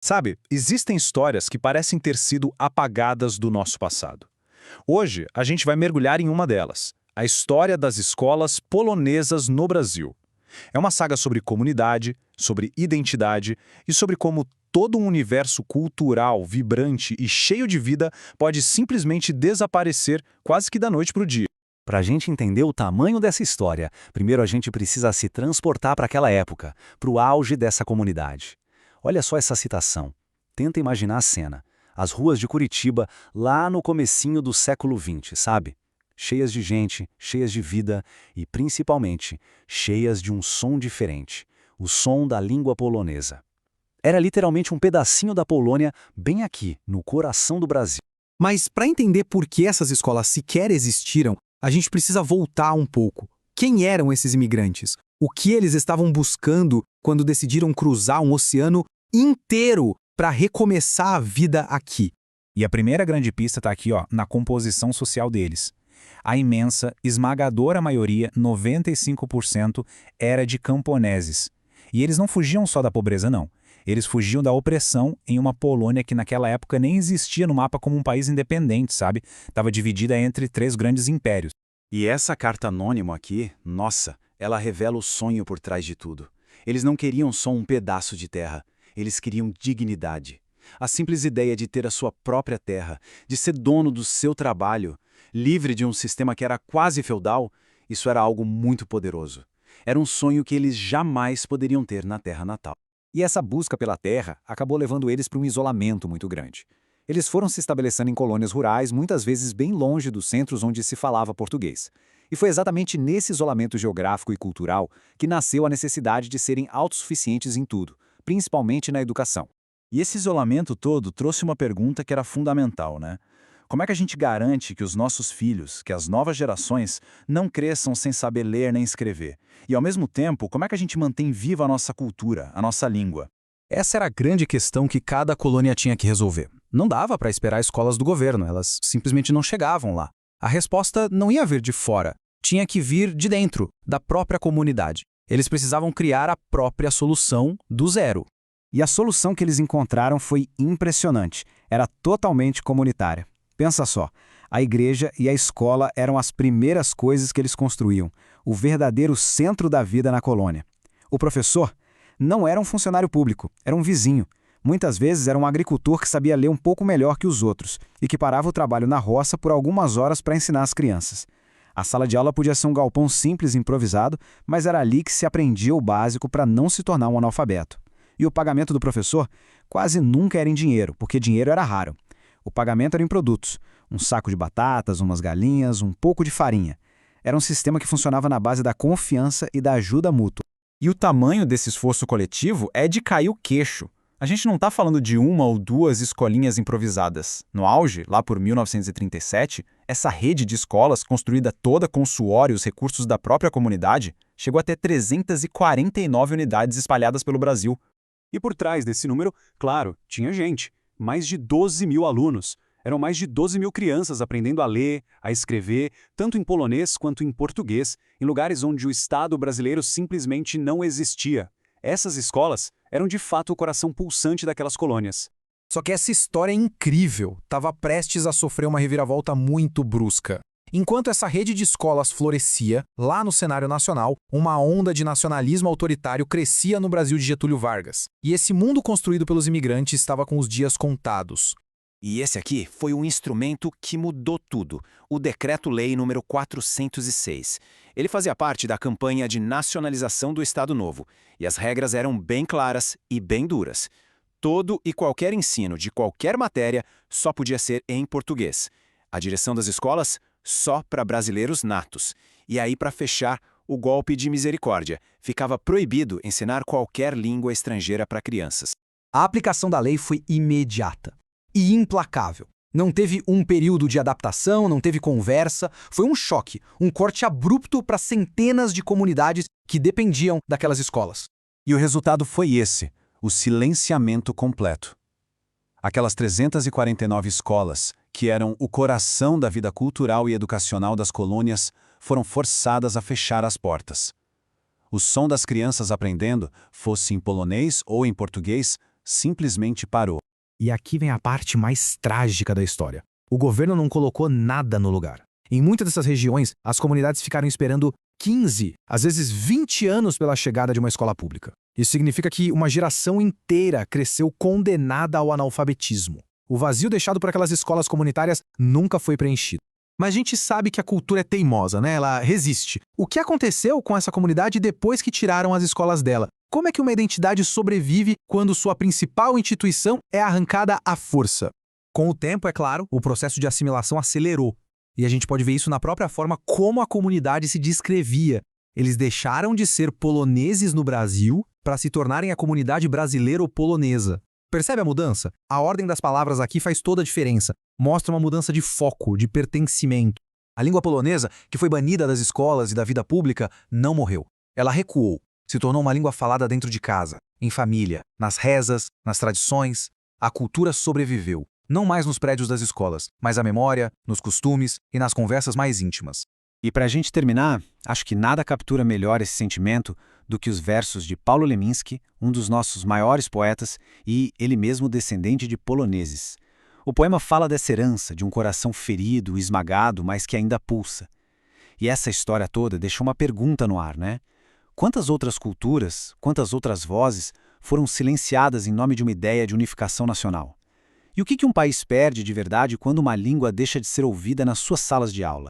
Sabe, existem histórias que parecem ter sido apagadas do nosso passado. Hoje, a gente vai mergulhar em uma delas, a história das escolas polonesas no Brasil. É uma saga sobre comunidade, sobre identidade e sobre como todo um universo cultural, vibrante e cheio de vida pode simplesmente desaparecer quase que da noite para o dia. Para a gente entender o tamanho dessa história, primeiro a gente precisa se transportar para aquela época, para o auge dessa comunidade. Olha só essa citação. Tenta imaginar a cena. As ruas de Curitiba, lá no comecinho do século XX, sabe? Cheias de gente, cheias de vida e, principalmente, cheias de um som diferente. O som da língua polonesa. Era literalmente um pedacinho da Polônia bem aqui, no coração do Brasil. Mas para entender por que essas escolas sequer existiram, a gente precisa voltar um pouco. Quem eram esses imigrantes? O que eles estavam buscando quando decidiram cruzar um oceano inteiro para recomeçar a vida aqui? E a primeira grande pista está aqui, ó, na composição social deles. A imensa, esmagadora maioria, 95%, era de camponeses. E eles não fugiam só da pobreza, não. Eles fugiam da opressão em uma Polônia que naquela época nem existia no mapa como um país independente, sabe? Estava dividida entre três grandes impérios. E essa carta anônima aqui, nossa, ela revela o sonho por trás de tudo. Eles não queriam só um pedaço de terra, eles queriam dignidade. A simples ideia de ter a sua própria terra, de ser dono do seu trabalho, livre de um sistema que era quase feudal, isso era algo muito poderoso. Era um sonho que eles jamais poderiam ter na terra natal. E essa busca pela terra acabou levando eles para um isolamento muito grande. Eles foram se estabelecendo em colônias rurais, muitas vezes bem longe dos centros onde se falava português. E foi exatamente nesse isolamento geográfico e cultural que nasceu a necessidade de serem autossuficientes em tudo, principalmente na educação. E esse isolamento todo trouxe uma pergunta que era fundamental, né? Como é que a gente garante que os nossos filhos, que as novas gerações, não cresçam sem saber ler nem escrever? E, ao mesmo tempo, como é que a gente mantém viva a nossa cultura, a nossa língua? Essa era a grande questão que cada colônia tinha que resolver. Não dava para esperar escolas do governo, elas simplesmente não chegavam lá. A resposta não ia vir de fora, tinha que vir de dentro, da própria comunidade. Eles precisavam criar a própria solução do zero. E a solução que eles encontraram foi impressionante, era totalmente comunitária. Pensa só, a igreja e a escola eram as primeiras coisas que eles construíam, o verdadeiro centro da vida na colônia. O professor não era um funcionário público, era um vizinho. Muitas vezes era um agricultor que sabia ler um pouco melhor que os outros e que parava o trabalho na roça por algumas horas para ensinar as crianças. A sala de aula podia ser um galpão simples e improvisado, mas era ali que se aprendia o básico para não se tornar um analfabeto. E o pagamento do professor quase nunca era em dinheiro, porque dinheiro era raro. O pagamento era em produtos, um saco de batatas, umas galinhas, um pouco de farinha. Era um sistema que funcionava na base da confiança e da ajuda mútua. E o tamanho desse esforço coletivo é de cair o queixo. A gente não está falando de uma ou duas escolinhas improvisadas. No auge, lá por 1937, essa rede de escolas, construída toda com o suor e os recursos da própria comunidade, chegou a ter 349 unidades espalhadas pelo Brasil. E por trás desse número, claro, tinha gente. Mais de 12 mil alunos. Eram mais de 12 mil crianças aprendendo a ler, a escrever, tanto em polonês quanto em português, em lugares onde o Estado brasileiro simplesmente não existia. Essas escolas eram de fato o coração pulsante daquelas colônias. Só que essa história é incrível, estava prestes a sofrer uma reviravolta muito brusca. Enquanto essa rede de escolas florescia, lá no cenário nacional, uma onda de nacionalismo autoritário crescia no Brasil de Getúlio Vargas. E esse mundo construído pelos imigrantes estava com os dias contados. E esse aqui foi um instrumento que mudou tudo, o Decreto-Lei número 406. Ele fazia parte da campanha de nacionalização do Estado Novo, e as regras eram bem claras e bem duras. Todo e qualquer ensino de qualquer matéria só podia ser em português. A direção das escolas só para brasileiros natos. E aí, para fechar, o golpe de misericórdia. Ficava proibido ensinar qualquer língua estrangeira para crianças. A aplicação da lei foi imediata e implacável. Não teve um período de adaptação, não teve conversa, foi um choque, um corte abrupto para centenas de comunidades que dependiam daquelas escolas. E o resultado foi esse, o silenciamento completo. Aquelas 349 escolas, que eram o coração da vida cultural e educacional das colônias, foram forçadas a fechar as portas. O som das crianças aprendendo, fosse em polonês ou em português, simplesmente parou. E aqui vem a parte mais trágica da história. O governo não colocou nada no lugar. Em muitas dessas regiões, as comunidades ficaram esperando 15, às vezes 20 anos pela chegada de uma escola pública. Isso significa que uma geração inteira cresceu condenada ao analfabetismo. O vazio deixado por aquelas escolas comunitárias nunca foi preenchido. Mas a gente sabe que a cultura é teimosa, né? Ela resiste. O que aconteceu com essa comunidade depois que tiraram as escolas dela? Como é que uma identidade sobrevive quando sua principal instituição é arrancada à força? Com o tempo, é claro, o processo de assimilação acelerou. E a gente pode ver isso na própria forma como a comunidade se descrevia. Eles deixaram de ser poloneses no Brasil para se tornarem a comunidade brasileiro-polonesa. Percebe a mudança? A ordem das palavras aqui faz toda a diferença. Mostra uma mudança de foco, de pertencimento. A língua polonesa, que foi banida das escolas e da vida pública, não morreu. Ela recuou. Se tornou uma língua falada dentro de casa, em família, nas rezas, nas tradições. A cultura sobreviveu. Não mais nos prédios das escolas, mas a memória, nos costumes e nas conversas mais íntimas. E para a gente terminar, acho que nada captura melhor esse sentimento do que os versos de Paulo Leminski, um dos nossos maiores poetas e ele mesmo descendente de poloneses. O poema fala dessa herança, de um coração ferido, esmagado, mas que ainda pulsa. E essa história toda deixa uma pergunta no ar, né? Quantas outras culturas, quantas outras vozes foram silenciadas em nome de uma ideia de unificação nacional? E o que um país perde de verdade quando uma língua deixa de ser ouvida nas suas salas de aula?